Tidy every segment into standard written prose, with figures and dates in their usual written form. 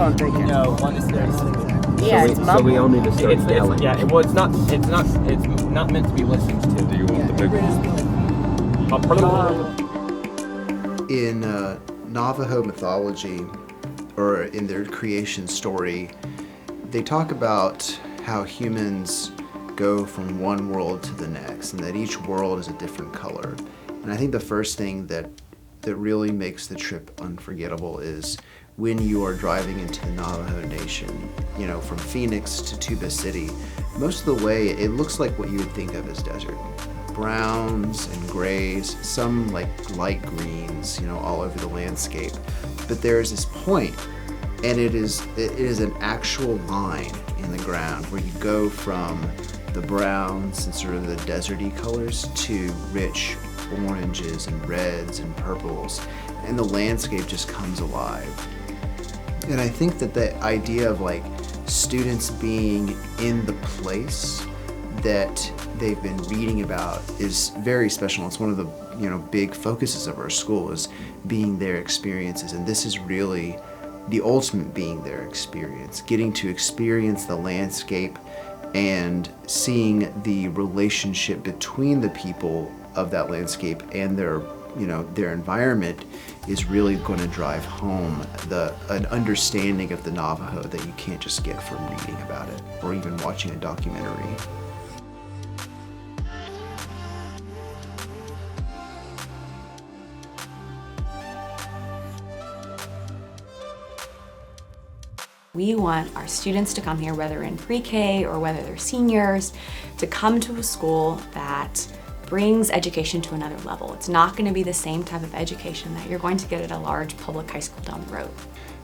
what I'm thinking. No, one is very simple. Yeah, it's So we all mumbling. need to start yelling. Well, it's not meant to be listened to. Do you want the big one? In Navajo mythology, or in their creation story, they talk about how humans go from one world to the next, and that each world is a different color. And I think the first thing that really makes the trip unforgettable is when you are driving into the Navajo Nation, you know, from Phoenix to Tuba City. Most of the way, it looks like what you would think of as desert. Browns and grays, some like light greens, you know, all over the landscape. But there's this point, and it is an actual line in the ground where you go from the browns and sort of the deserty colors to rich oranges and reds and purples, and the landscape just comes alive. And I think that the idea of like students being in the place that they've been reading about is very special. It's one of the, you know, big focuses of our school is being their experiences, and this is really the ultimate being their experience, getting to experience the landscape and seeing the relationship between the people of that landscape and their environment is really going to drive home an understanding of the Navajo that you can't just get from reading about it or even watching a documentary. We want our students to come here, whether in pre-K or whether they're seniors, to come to a school that brings education to another level. It's not going to be the same type of education that you're going to get at a large public high school down the road.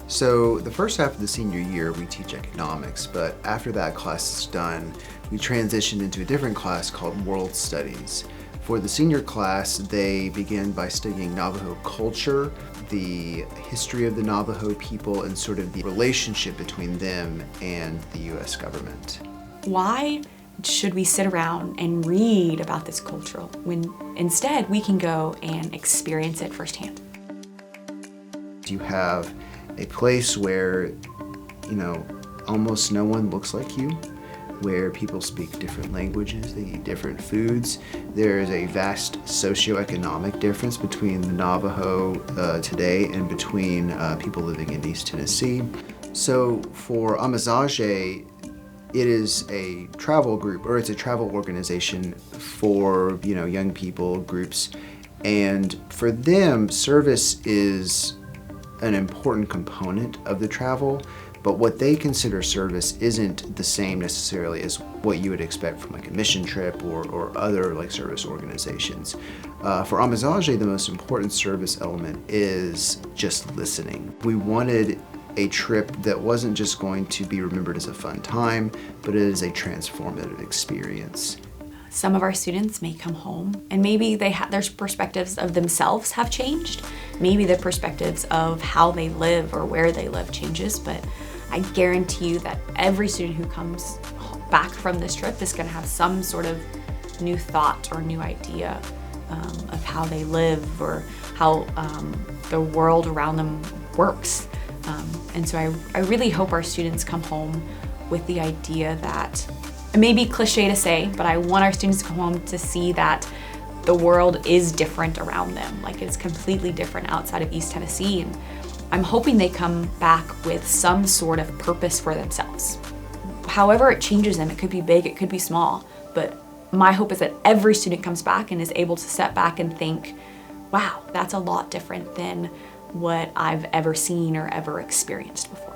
So the first half of the senior year, we teach economics, but after that class is done, we transitioned into a different class called World Studies. For the senior class, they begin by studying Navajo culture, the history of the Navajo people, and sort of the relationship between them and the U.S. government. Why should we sit around and read about this culture when instead we can go and experience it firsthand? You have a place where, you know, almost no one looks like you, where people speak different languages, they eat different foods. There is a vast socioeconomic difference between the Navajo today and between people living in East Tennessee. So for Amizade, it is a travel group, or it's a travel organization for, you know, young people, groups, and for them, service is an important component of the travel. But what they consider service isn't the same necessarily as what you would expect from like a mission trip or other like service organizations. For Amizade, the most important service element is just listening. We wanted a trip that wasn't just going to be remembered as a fun time, but it is a transformative experience. Some of our students may come home and maybe their perspectives of themselves have changed. Maybe the perspectives of how they live or where they live changes, but I guarantee you that every student who comes back from this trip is going to have some sort of new thought or new idea of how they live or how the world around them works. And so I really hope our students come home with the idea that, it may be cliche to say, but I want our students to come home to see that the world is different around them. Like, it's completely different outside of East Tennessee. And I'm hoping they come back with some sort of purpose for themselves. However it changes them, it could be big, it could be small, but my hope is that every student comes back and is able to step back and think, wow, that's a lot different than what I've ever seen or ever experienced before.